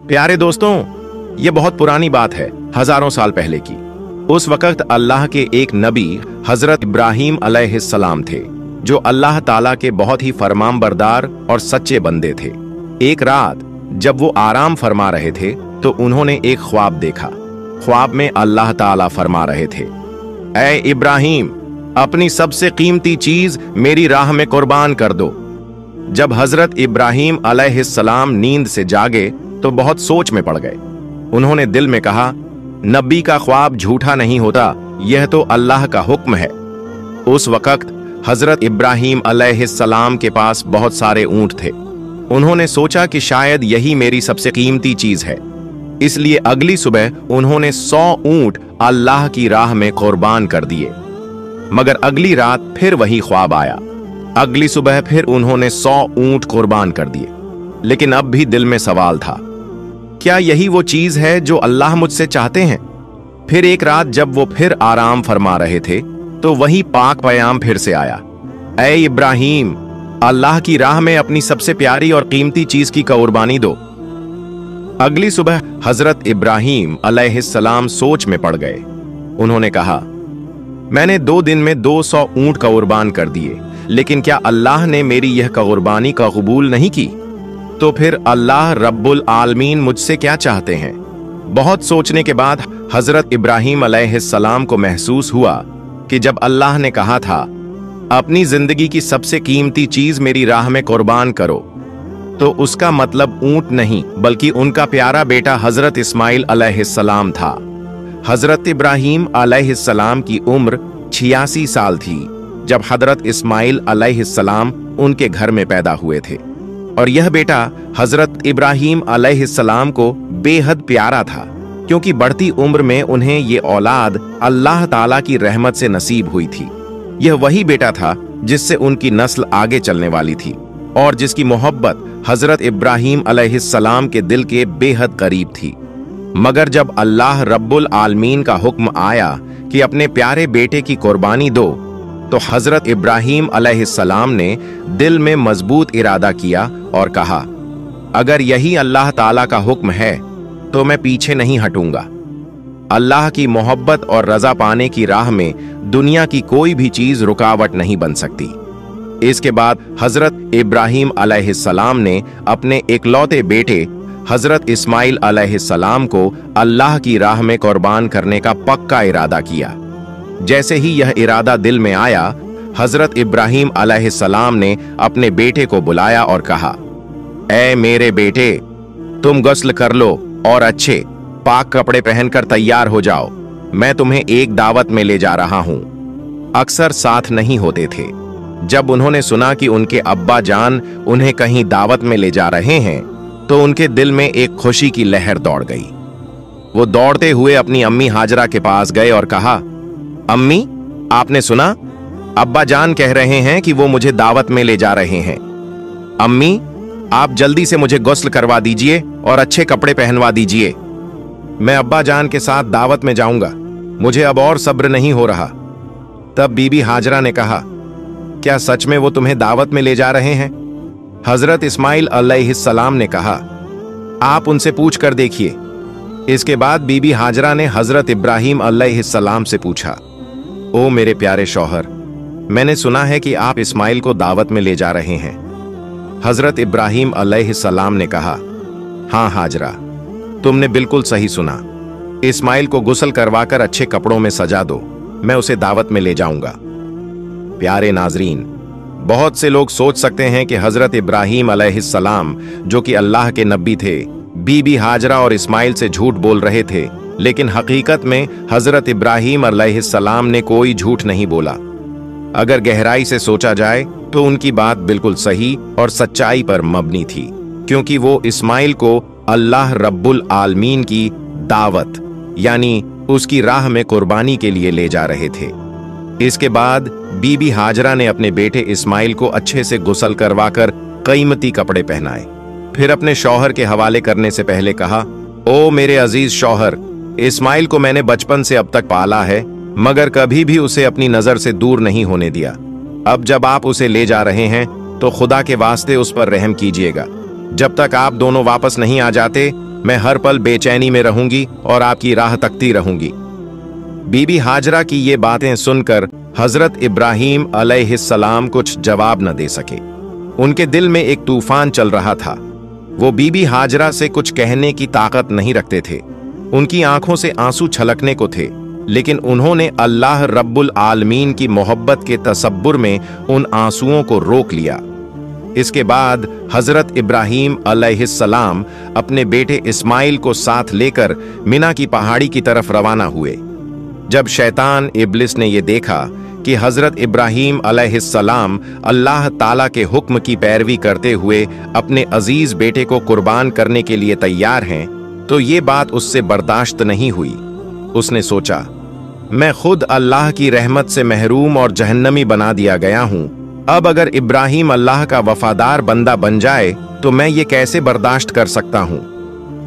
प्यारे दोस्तों, ये बहुत पुरानी बात है, हजारों साल पहले की। उस वक्त अल्लाह के एक नबी हजरत इब्राहीम अलैहिस्सलाम थे, जो अल्लाह ताला के बहुत ही फरमानबरदार और सच्चे बंदे थे। एक रात जब वो आराम फरमा रहे थे तो उन्होंने एक ख्वाब देखा। ख्वाब में अल्लाह ताला फरमा रहे थे, ऐ इब्राहीम, अपनी सबसे कीमती चीज मेरी राह में कुर्बान कर दो। जब हजरत इब्राहीम अलैहिस्सलाम नींद से जागे तो बहुत सोच में पड़ गए। उन्होंने दिल में कहा, नबी का ख्वाब झूठा नहीं होता, यह तो अल्लाह का हुक्म है। उस वक्त हजरत इब्राहीम अलैहिस्सलाम के पास बहुत सारे ऊंट थे। उन्होंने सोचा कि शायद यही मेरी सबसे कीमती चीज है, इसलिए अगली सुबह उन्होंने 100 ऊंट अल्लाह की राह में कुर्बान कर दिए। मगर अगली रात फिर वही ख्वाब आया। अगली सुबह फिर उन्होंने 100 ऊंट कुर्बान कर दिए। लेकिन अब भी दिल में सवाल था, क्या यही वो चीज है जो अल्लाह मुझसे चाहते हैं? फिर एक रात जब वो फिर आराम फरमा रहे थे तो वही पाक पयाम फिर से आया, ऐ इब्राहीम, अल्लाह की राह में अपनी सबसे प्यारी और कीमती चीज की कुर्बानी दो। अगली सुबह हजरत इब्राहीम अलैहिस्सलाम सोच में पड़ गए। उन्होंने कहा, मैंने 2 दिन में 200 ऊंट कुर्बान कर दिए, लेकिन क्या अल्लाह ने मेरी यह कुर्बानी का कबूल नहीं की? तो फिर अल्लाह रब्बुल आलमीन मुझसे क्या चाहते हैं? बहुत सोचने के बाद हजरत इब्राहीम अलैहिस्सलाम को महसूस हुआ कि जब अल्लाह ने कहा था, अपनी जिंदगी की सबसे कीमती चीज मेरी राह में कुर्बान करो, तो उसका मतलब ऊंट नहीं बल्कि उनका प्यारा बेटा हजरत इस्माइल अलैहिस्सलाम था। हजरत इब्राहीम अलैहिस्सलाम की उम्र 86 साल थी जब हजरत इस्माइल अलैहिस्सलाम उनके घर में पैदा हुए थे, और यह बेटा हजरत इब्राहीम अलैहिस्सलाम को बेहद प्यारा था, क्योंकि बढ़ती उम्र में उन्हें ये औलाद अल्लाह ताला की रहमत से नसीब हुई थी। यह वही बेटा था जिससे उनकी नस्ल आगे चलने वाली थी और जिसकी मोहब्बत हजरत इब्राहीम अलैहिस्सलाम के दिल के बेहद करीब थी। मगर जब अल्लाह रब्बुल आलमीन का हुक्म आया कि अपने प्यारे बेटे की कुर्बानी दो, तो हजरत इब्राहीम अलैहिस्सलाम ने दिल में मजबूत इरादा किया और कहा, अगर यही अल्लाह ताला का हुक्म है तो मैं पीछे नहीं हटूंगा। अल्लाह की मोहब्बत और रजा पाने की राह में दुनिया की कोई भी चीज रुकावट नहीं बन सकती। इसके बाद हजरत इब्राहीम अलैहिस्सलाम ने अपने इकलौते बेटे हजरत इस्माइल अलैहिस्सलाम को अल्लाह की राह में कुर्बान करने का पक्का इरादा किया। जैसे ही यह इरादा दिल में आया, हजरत इब्राहीम अलैहिस्सलाम ने अपने बेटे को बुलाया और कहा, ऐ मेरे बेटे, तुम गुस्ल कर लो और अच्छे पाक कपड़े पहनकर तैयार हो जाओ। मैं तुम्हें एक दावत में ले जा रहा हूं। अक्सर साथ नहीं होते थे। जब उन्होंने सुना कि उनके अब्बा जान उन्हें कहीं दावत में ले जा रहे हैं तो उनके दिल में एक खुशी की लहर दौड़ गई। वो दौड़ते हुए अपनी अम्मी हाजरा के पास गए और कहा, अम्मी, आपने सुना? अब्बा जान कह रहे हैं कि वो मुझे दावत में ले जा रहे हैं। अम्मी, आप जल्दी से मुझे गुस्ल करवा दीजिए और अच्छे कपड़े पहनवा दीजिए। मैं अब्बा जान के साथ दावत में जाऊंगा, मुझे अब और सब्र नहीं हो रहा। तब बीबी हाजरा ने कहा, क्या सच में वो तुम्हें दावत में ले जा रहे हैं? हजरत इस्माइल अलैहिस्सलाम ने कहा, आप उनसे पूछ कर देखिए। इसके बाद बीबी हाजरा ने हजरत इब्राहीम अलैहिस्सलाम से पूछा, ओ मेरे प्यारे शौहर, मैंने सुना है कि आप इस्माइल को दावत में ले जा रहे हैं। हजरत इब्राहीम अलैहिस्सलाम ने कहा, हाँ हाजरा, तुमने बिल्कुल सही सुना। इस्माइल को गुस्ल करवाकर अच्छे कपड़ों में सजा दो, मैं उसे दावत में ले जाऊंगा। प्यारे नाजरीन, बहुत से लोग सोच सकते हैं कि हजरत इब्राहीम अलैहिस्सलाम, जो कि अल्लाह के नबी थे, बीबी हाजरा और इस्माइल से झूठ बोल रहे थे, लेकिन हकीकत में हजरत इब्राहीम अलैहिस्सलाम ने कोई झूठ नहीं बोला। अगर गहराई से सोचा जाए तो उनकी बात बिल्कुल सही और सच्चाई पर मबनी थी, क्योंकि वो इस्माइल को अल्लाह रब्बुल आलमीन की दावत यानी उसकी राह में कुर्बानी के लिए ले जा रहे थे। इसके बाद बीबी हाजरा ने अपने बेटे इस्माइल को अच्छे से गुस्ल करवाकर कीमती कपड़े पहनाए। फिर अपने शौहर के हवाले करने से पहले कहा, ओ मेरे अजीज शौहर, इस्माइल को मैंने बचपन से अब तक पाला है, मगर कभी भी उसे अपनी नजर से दूर नहीं होने दिया। अब जब आप उसे ले जा रहे हैं तो खुदा के वास्ते उस पर रहम कीजिएगा। जब तक आप दोनों वापस नहीं आ जाते मैं हर पल बेचैनी में रहूंगी और आपकी राह तकती रहूंगी। बीबी हाजरा की ये बातें सुनकर हजरत इब्राहीम अलैहिस्सलाम कुछ जवाब न दे सके। उनके दिल में एक तूफान चल रहा था। वो बीबी हाजरा से कुछ कहने की ताकत नहीं रखते थे। उनकी आंखों से आंसू छलकने को थे, लेकिन उन्होंने अल्लाह रब्बुल आलमीन की मोहब्बत के तसब्बुर में उन आंसुओं को रोक लिया। इसके बाद हजरत इब्राहीम अलैहिस्सलाम अपने बेटे इस्माइल को साथ लेकर मिना की पहाड़ी की तरफ रवाना हुए। जब शैतान इब्लिस ने यह देखा कि हजरत इब्राहीम अलैहिस्सलाम अल्लाह ताला के हुक्म की पैरवी करते हुए अपने अजीज बेटे को कुर्बान करने के लिए तैयार हैं, तो ये बात उससे बर्दाश्त नहीं हुई। उसने सोचा, मैं खुद अल्लाह की रहमत से महरूम और जहन्नमी बना दिया गया हूं। अब अगर इब्राहीम अल्लाह का वफादार बंदा बन जाए तो मैं ये कैसे बर्दाश्त कर सकता हूं।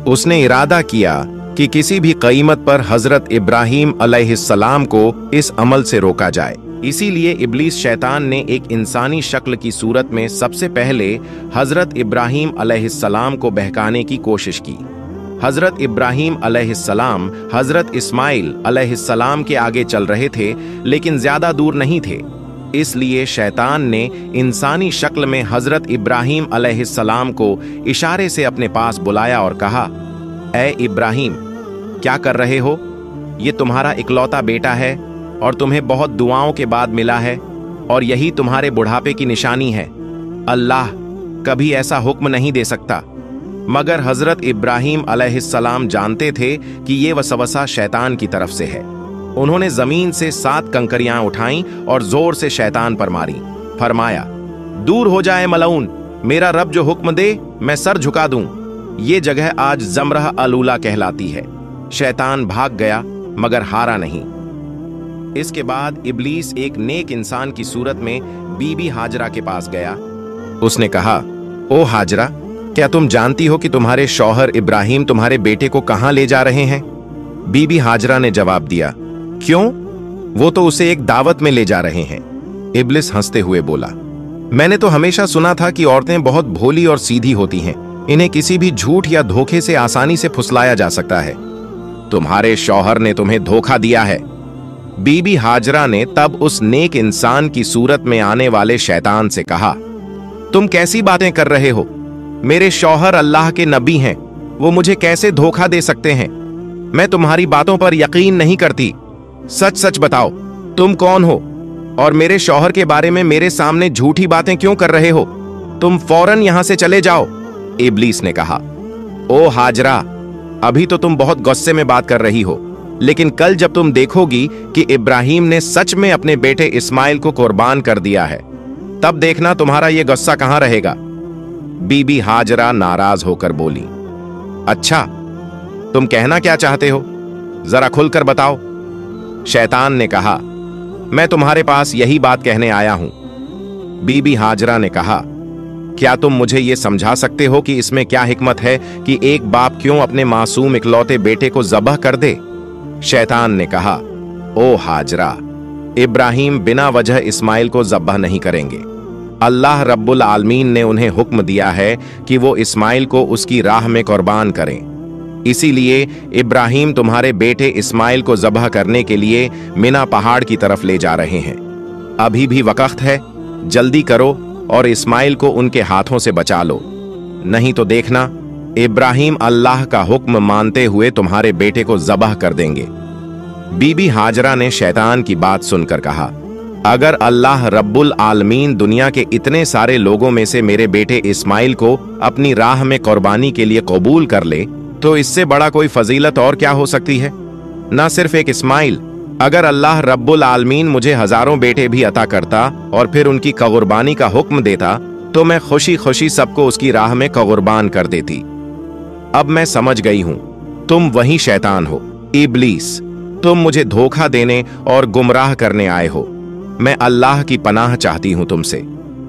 उसने इरादा किया कि किसी भी कीमत पर हजरत इब्राहीम अलैहिस्सलाम को इस अमल से रोका जाए। इसीलिए इब्लीस शैतान ने एक इंसानी शक्ल की सूरत में सबसे पहले हजरत इब्राहीम अलैहिस्सलाम को बहकाने की कोशिश की। हजरत इब्राहीम अलैहिस्सलाम हजरत इस्माइल अलैहिस्सलाम के आगे चल रहे थे, लेकिन ज्यादा दूर नहीं थे। इसलिए शैतान ने इंसानी शक्ल में हजरत इब्राहीम अलैहिस्सलाम को इशारे से अपने पास बुलाया और कहा, ऐ इब्राहीम, क्या कर रहे हो? ये तुम्हारा इकलौता बेटा है और तुम्हें बहुत दुआओं के बाद मिला है, और यही तुम्हारे बुढ़ापे की निशानी है। अल्लाह कभी ऐसा हुक्म नहीं दे सकता। मगर हजरत इब्राहीम अलैहिस्सलाम जानते थे कि ये वसवसा शैतान की तरफ से है। उन्होंने जमीन से 7 कंकरियां उठाईं और जोर से शैतान पर मारी। फरमाया, दूर हो जाए मलऊन, मेरा रब जो हुक्म दे मैं सर झुका दूं। ये जगह आज जमरह अलूला कहलाती है। शैतान भाग गया मगर हारा नहीं। इसके बाद इब्लीस एक नेक इंसान की सूरत में बीबी हाजरा के पास गया। उसने कहा, ओ हाजरा, क्या तुम जानती हो कि तुम्हारे शौहर इब्राहीम तुम्हारे बेटे को कहां ले जा रहे हैं? बीबी हाजरा ने जवाब दिया, क्यों? वो तो उसे एक दावत में ले जा रहे हैं। इब्लिस हंसते हुए बोला, मैंने तो हमेशा सुना था कि औरतें बहुत भोली और सीधी होती हैं। इन्हें किसी भी झूठ या धोखे से आसानी से फुसलाया जा सकता है। तुम्हारे शौहर ने तुम्हें धोखा दिया है। बीबी हाजरा ने तब उस नेक इंसान की सूरत में आने वाले शैतान से कहा, तुम कैसी बातें कर रहे हो? मेरे शौहर अल्लाह के नबी हैं, वो मुझे कैसे धोखा दे सकते हैं? मैं तुम्हारी बातों पर यकीन नहीं करती। सच सच बताओ, तुम कौन हो और मेरे शौहर के बारे में मेरे सामने झूठी बातें क्यों कर रहे हो? तुम फौरन यहां से चले जाओ। इब्लीस ने कहा, ओ हाजरा, अभी तो तुम बहुत गुस्से में बात कर रही हो, लेकिन कल जब तुम देखोगी कि इब्राहीम ने सच में अपने बेटे इस्माइल को कुर्बान कर दिया है, तब देखना तुम्हारा यह गुस्सा कहां रहेगा। बीबी हाजरा नाराज होकर बोली, अच्छा, तुम कहना क्या चाहते हो? जरा खुलकर बताओ। शैतान ने कहा, मैं तुम्हारे पास यही बात कहने आया हूं। बीबी हाजरा ने कहा, क्या तुम मुझे यह समझा सकते हो कि इसमें क्या हिकमत है कि एक बाप क्यों अपने मासूम इकलौते बेटे को ज़बह कर दे? शैतान ने कहा, ओ हाजरा, इब्राहीम बिना वजह इस्माइल को ज़बह नहीं करेंगे। अल्लाह रब्बुल आलमीन ने उन्हें हुक्म दिया है कि वो इस्माइल को उसकी राह में कुर्बान करें। इसीलिए इब्राहीम तुम्हारे बेटे इस्माइल को ज़बह करने के लिए मिना पहाड़ की तरफ ले जा रहे हैं। अभी भी वक्त है, जल्दी करो और इस्माइल को उनके हाथों से बचा लो, नहीं तो देखना इब्राहीम अल्लाह का हुक्म मानते हुए तुम्हारे बेटे को ज़बह कर देंगे। बीबी हाजरा ने शैतान की बात सुनकर कहा, अगर अल्लाह रब्बुल आलमीन दुनिया के इतने सारे लोगों में से मेरे बेटे इस्माइल को अपनी राह में कुर्बानी के लिए कबूल कर ले, तो इससे बड़ा कोई फजीलत और क्या हो सकती है? ना सिर्फ एक इस्माइल, अगर अल्लाह रब्बुल आलमीन मुझे हजारों बेटे भी अता करता और फिर उनकी कुर्बानी का हुक्म देता, तो मैं खुशी खुशी सबको उसकी राह में कुर्बान कर देती। अब मैं समझ गई हूं, तुम वही शैतान हो, इब्लीस। तुम मुझे धोखा देने और गुमराह करने आए हो। मैं अल्लाह की पनाह चाहती हूं तुमसे।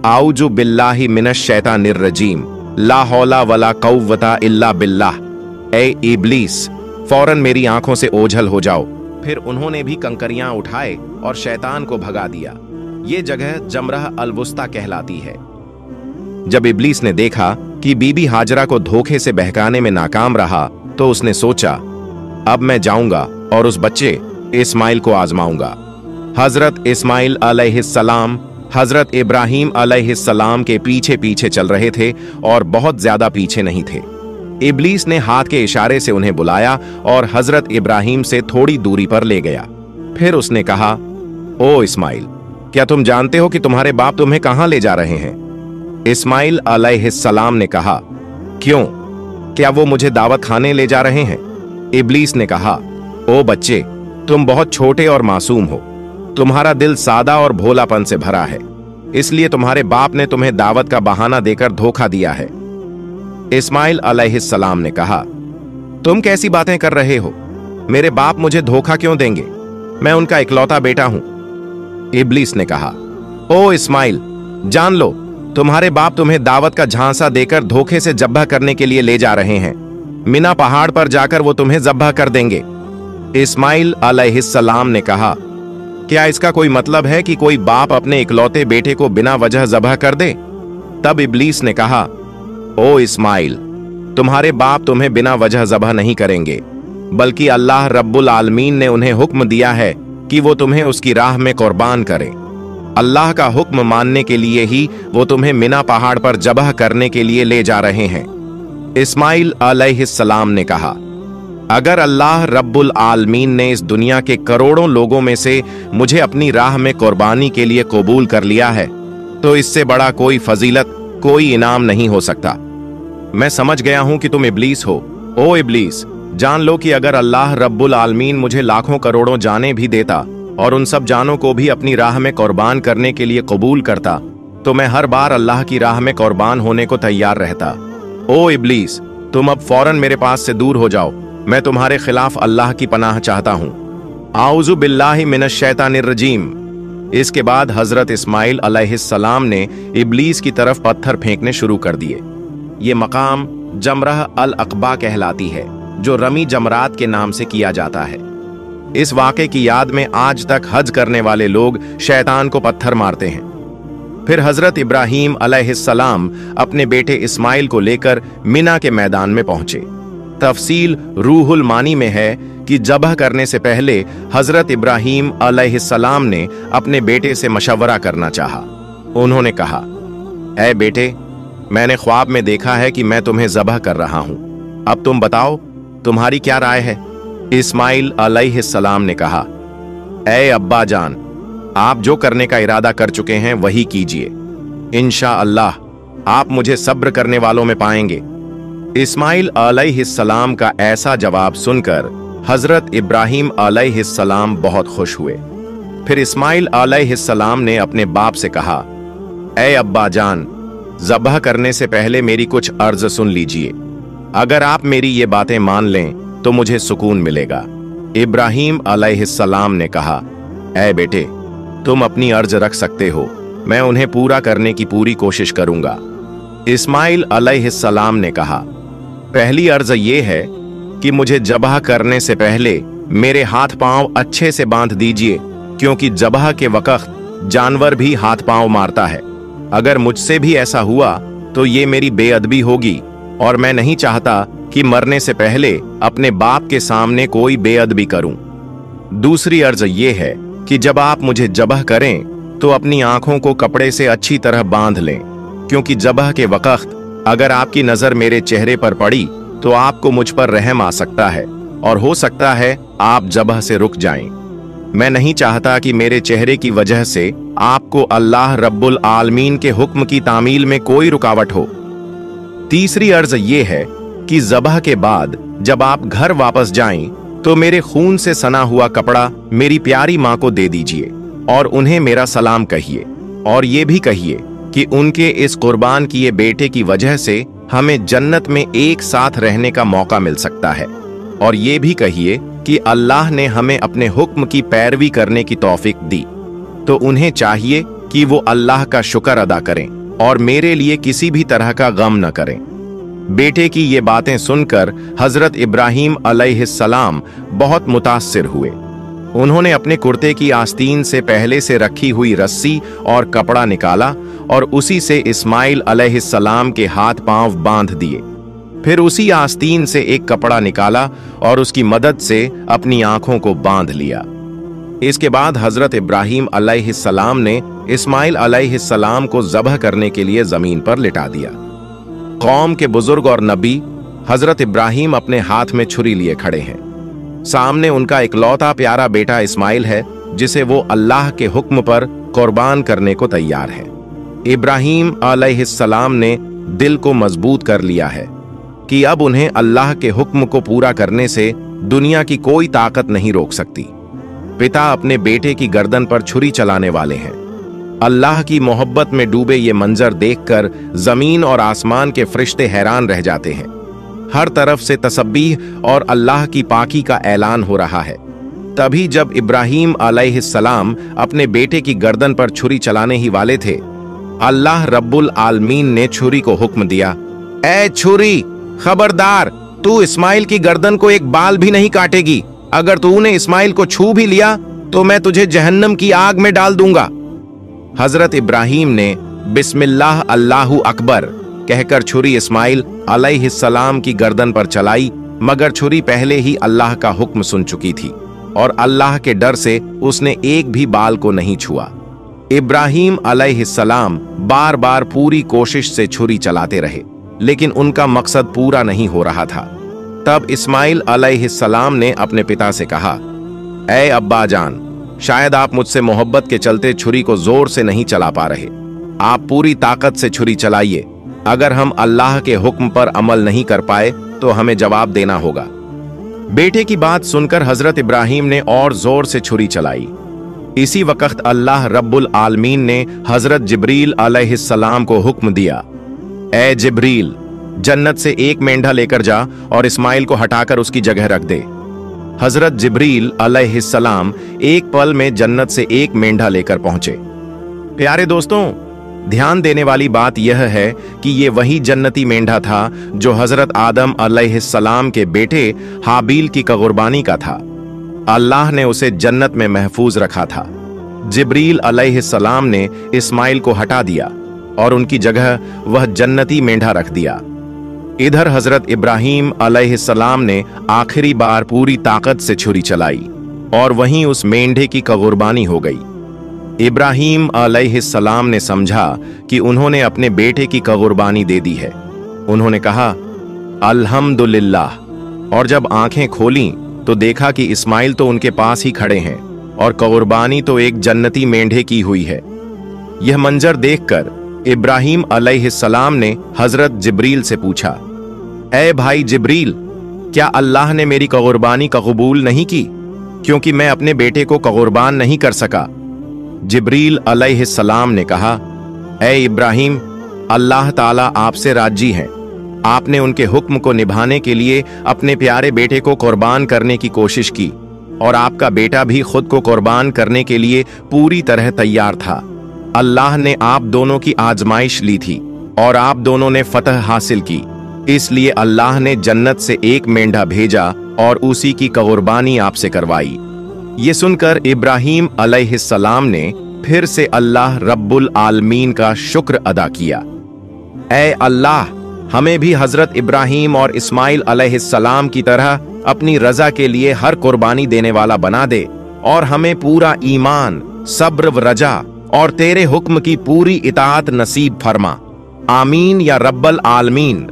आऊजु बिल्लाहि मिनश शैतानिर रजीम, ला हौला वला कव्वता इल्ला बिल्लाह। ए इब्लीस, फौरन मेरी आंखों से ओझल हो जाओ। फिर उन्होंने भी कंकरियां उठाए और शैतान को भगा दिया। ये जगह जमरह अलवुस्ता कहलाती है। जब इब्लीस ने देखा कि बीबी हाजरा को धोखे से बहकाने में नाकाम रहा तो उसने सोचा, अब मैं जाऊंगा और उस बच्चे इस्माइल को आजमाऊंगा। हजरत इस्माइल अलैहिस्सलाम हजरत इब्राहिम अलैहिस्सलाम के पीछे पीछे चल रहे थे और बहुत ज्यादा पीछे नहीं थे। इब्लीस ने हाथ के इशारे से उन्हें बुलाया और हजरत इब्राहिम से थोड़ी दूरी पर ले गया। फिर उसने कहा, ओ इस्माइल, क्या तुम जानते हो कि तुम्हारे बाप तुम्हें कहां ले जा रहे हैं? इस्माइल अलैहिस्सलाम ने कहा, क्यों, क्या वो मुझे दावत खाने ले जा रहे हैं? इब्लीस ने कहा, ओ बच्चे, तुम बहुत छोटे और मासूम हो, तुम्हारा दिल सादा और भोलापन से भरा है, इसलिए तुम्हारे बाप ने तुम्हें दावत का बहाना देकर धोखा दिया है। इस्माइल अलैहिस्सलाम ने कहा, तुम कैसी बातें कर रहे हो? मेरे बाप मुझे धोखा क्यों देंगे? मैं उनका इकलौता बेटा हूं। इब्लीस ने कहा, ओ इस्माइल, जान लो, तुम्हारे बाप तुम्हें दावत का झांसा देकर धोखे से जब्बा करने के लिए ले जा रहे हैं। मिना पहाड़ पर जाकर वो तुम्हें जब्बा कर देंगे। इस्माइल अलैहिस्सलाम ने कहा, क्या इसका कोई मतलब है कि कोई बाप अपने इकलौते बेटे को बिना वजह जब्ह कर दे? तब इब्लीस ने कहा, ओ इस्माइल, तुम्हारे बाप तुम्हें बिना वजह जब्ह नहीं करेंगे, बल्कि अल्लाह रब्बुल आलमीन ने उन्हें हुक्म दिया है कि वो तुम्हें उसकी राह में कुर्बान करें। अल्लाह का हुक्म मानने के लिए ही वो तुम्हें मिना पहाड़ पर जबह करने के लिए ले जा रहे हैं। इस्माइल अलैहिस्सलाम ने कहा, अगर अल्लाह रब्बुल आलमीन ने इस दुनिया के करोड़ों लोगों में से मुझे अपनी राह में कुर्बानी के लिए कबूल कर लिया है, तो इससे बड़ा कोई फजीलत, कोई इनाम नहीं हो सकता। मैं समझ गया हूं कि तुम इब्लीस हो। ओ इब्लीस, जान लो कि अगर अल्लाह रब्बुल आलमीन मुझे लाखों करोड़ों जानें भी देता और उन सब जानों को भी अपनी राह में कुर्बान करने के लिए कबूल करता, तो मैं हर बार अल्लाह की राह में कुर्बान होने को तैयार रहता। ओ इब्लीस, तुम अब फौरन मेरे पास से दूर हो जाओ, मैं तुम्हारे खिलाफ अल्लाह की पनाह चाहता हूं। आऊज़ु बिल्लाहि मिनश शैतानिर रजीम। इसके बाद हजरत इस्माइल अलैहिस्सलाम ने इब्लीस की तरफ पत्थर फेंकने शुरू कर दिए। ये मकाम जमरह अल अक़बा कहलाती है, जो रमी जमरात के नाम से किया जाता है। इस वाक़े की याद में आज तक हज करने वाले लोग शैतान को पत्थर मारते हैं। फिर हजरत इब्राहिम अलैहिस्सलाम अपने बेटे इस्माइल को लेकर मिना के मैदान में पहुंचे। तफसील रूहुल मानी में है कि जबह करने से पहले हजरत इब्राहिम अलैहिस्सलाम ने अपने बेटे से मशवरा करना चाहा। उन्होंने कहा, ऐ बेटे, मैंने ख्वाब में देखा है कि मैं तुम्हें जबह कर रहा हूं, अब तुम बताओ तुम्हारी क्या राय है? इस्माइल अलैहिस्सलाम ने कहा, ऐ अब्बा जान, आप जो करने का इरादा कर चुके हैं वही कीजिए, इंशाअल्लाह आप मुझे सब्र करने वालों में पाएंगे। इस्माइल अलैहिस्सलाम का ऐसा जवाब सुनकर हजरत इब्राहिम अलैहिस्सलाम बहुत खुश हुए। फिर इस्माइल अलैहिस्सलाम ने अपने बाप से कहा, ऐ अब्बा जान, ज़बह करने से पहले मेरी कुछ अर्ज सुन लीजिए। अगर आप मेरी ये बातें मान लें तो मुझे सुकून मिलेगा। इब्राहिम अलैहिस्सलाम ने कहा, ऐ बेटे, तुम अपनी अर्ज रख सकते हो, मैं उन्हें पूरा करने की पूरी कोशिश करूंगा। इस्माइल अलैहिस्सलाम ने कहा, पहली अर्ज ये है कि मुझे जबह करने से पहले मेरे हाथ पांव अच्छे से बांध दीजिए, क्योंकि जबह के वक्त जानवर भी हाथ पांव मारता है। अगर मुझसे भी ऐसा हुआ तो ये मेरी बेअदबी होगी और मैं नहीं चाहता कि मरने से पहले अपने बाप के सामने कोई बेअदबी करूं। दूसरी अर्ज ये है कि जब आप मुझे जबह करें तो अपनी आंखों को कपड़े से अच्छी तरह बांध लें, क्योंकि जबह के वक्त अगर आपकी नजर मेरे चेहरे पर पड़ी तो आपको मुझ पर रहम आ सकता है और हो सकता है आप जबह से रुक जाएं। मैं नहीं चाहता कि मेरे चेहरे की वजह से आपको अल्लाह रब्बुल आलमीन के हुक्म की तामील में कोई रुकावट हो। तीसरी अर्ज ये है कि ज़बह के बाद जब आप घर वापस जाएं तो मेरे खून से सना हुआ कपड़ा मेरी प्यारी माँ को दे दीजिए और उन्हें मेरा सलाम कहिए, और ये भी कहिए कि उनके इस कुर्बान किए बेटे की वजह से हमें जन्नत में एक साथ रहने का मौका मिल सकता है, और ये भी कहिए कि अल्लाह ने हमें अपने हुक्म की पैरवी करने की तौफीक दी, तो उन्हें चाहिए कि वो अल्लाह का शुक्र अदा करें और मेरे लिए किसी भी तरह का गम न करें। बेटे की ये बातें सुनकर हजरत इब्राहिम अलैहिस्सलाम बहुत मुतासिर हुए। उन्होंने अपने कुर्ते की आस्तीन से पहले से रखी हुई रस्सी और कपड़ा निकाला और उसी से इस्माइल अलैहिस्सलाम के हाथ पांव बांध दिए। फिर उसी आस्तीन से एक कपड़ा निकाला और उसकी मदद से अपनी आंखों को बांध लिया। इसके बाद हजरत इब्राहीम अलैहिस्सलाम ने इस्माइल अलैहिस्सलाम को ज़बह करने के लिए जमीन पर लिटा दिया। कौम के बुजुर्ग और नबी हजरत इब्राहीम अपने हाथ में छुरी लिए खड़े हैं। सामने उनका इकलौता प्यारा बेटा इस्माइल है, जिसे वो अल्लाह के हुक्म पर कुर्बान करने को तैयार है। इब्राहीम अलैहिस्सलाम ने दिल को मजबूत कर लिया है कि अब उन्हें अल्लाह के हुक्म को पूरा करने से दुनिया की कोई ताकत नहीं रोक सकती। पिता अपने बेटे की गर्दन पर छुरी चलाने वाले हैं। अल्लाह की मोहब्बत में डूबे ये मंजर देखकर जमीन और आसमान के फरिश्ते हैरान रह जाते हैं। हर तरफ से तसब्बीह और अल्लाह की पाकी का ऐलान हो रहा है। तभी जब इब्राहीम अलैहिस्सलाम अपने बेटे की गर्दन पर छुरी चलाने ही वाले थे, अल्लाह रब्बुल आलमीन ने छुरी को हुक्म दिया, ए छुरी, खबरदार, तू इस्माइल की गर्दन को एक बाल भी नहीं काटेगी। अगर तूने इस्माइल को छू भी लिया तो मैं तुझे जहन्नम की आग में डाल दूंगा। हजरत इब्राहीम ने बिस्मिल्लाह अल्लाहु अकबर कहकर छुरी इस्माइल अलैहिस्सलाम की गर्दन पर चलाई, मगर छुरी पहले ही अल्लाह का हुक्म सुन चुकी थी और अल्लाह के डर से उसने एक भी बाल को नहीं छुआ। इब्राहीम अलैहिस्सलाम बार बार पूरी कोशिश से छुरी चलाते रहे, लेकिन उनका मकसद पूरा नहीं हो रहा था। तब इस्माइल अलैहिस्सलाम ने अपने पिता से कहा, ऐ अब्बा जान, शायद आप मुझसे मोहब्बत के चलते छुरी को जोर से नहीं चला पा रहे। आप पूरी ताकत से छुरी चलाइए। अगर हम अल्लाह के हुक्म पर अमल नहीं कर पाए तो हमें जवाब देना होगा। बेटे की बात सुनकर हजरत इब्राहीम ने और जोर से छुरी चलाई। इसी वक्त अल्लाह रब्बुल आलमीन ने हजरत जिब्रील अलैहिस्सलाम को हुक्म दिया, ए जिब्रील, जन्नत से एक मेंढा लेकर जा और इस्माइल को हटाकर उसकी जगह रख दे। हजरत जिब्रील अलैहिस्सलाम एक पल में जन्नत से एक मेंढा लेकर पहुंचे। प्यारे दोस्तों, ध्यान देने वाली बात यह है कि ये वही जन्नती मेंढा था जो हजरत आदम अलैहिस्सलाम के बेटे हाबील की कुर्बानी का था। अल्लाह ने उसे जन्नत में महफूज रखा था। जिब्रील अलैहिस्सलाम ने इस्माइल को हटा दिया और उनकी जगह वह जन्नती मेंढा रख दिया। इधर हजरत इब्राहीम अलैहिस्सलाम ने आखिरी बार पूरी ताकत से छुरी चलाई और वहीं उस मेंढे की कुर्बानी हो गई। इब्राहीम अलैहिस्सलाम ने समझा कि उन्होंने अपने बेटे की कुर्बानी दे दी है। उन्होंने कहा, अल्हम्दुलिल्लाह, और जब आंखें खोलीं तो देखा कि इस्माइल तो उनके पास ही खड़े हैं और कुर्बानी तो एक जन्नती मेंढे की हुई है। यह मंजर देखकर इब्राहीम अलैहिस्सलाम ने हजरत जिब्रील से पूछा, ऐ भाई जिब्रील, क्या अल्लाह ने मेरी कुर्बानी कबूल नहीं की, क्योंकि मैं अपने बेटे को कुर्बान नहीं कर सका? जिब्रील अलैहिस्सलाम ने कहा, ऐ इब्राहीम, अल्लाह ताला आपसे राजी हैं। आपने उनके हुक्म को निभाने के लिए अपने प्यारे बेटे को कुर्बान करने की कोशिश की और आपका बेटा भी खुद को कुर्बान करने के लिए पूरी तरह तैयार था। अल्लाह ने आप दोनों की आजमाइश ली थी और आप दोनों ने फतह हासिल की, इसलिए अल्लाह ने जन्नत से एक मेंढा भेजा और उसी की कुर्बानी आपसे करवाई। ये सुनकर इब्राहीम अलैहिस्सलाम ने फिर से अल्लाह रब्बुल आलमीन का शुक्र अदा किया। ऐ अल्लाह, हमें भी हजरत इब्राहीम और इस्माइल अलैहिस्सलाम की तरह अपनी रजा के लिए हर कुर्बानी देने वाला बना दे और हमें पूरा ईमान, सब्र व रजा और तेरे हुक्म की पूरी इताअत नसीब फरमा। आमीन या रब्बल आलमीन।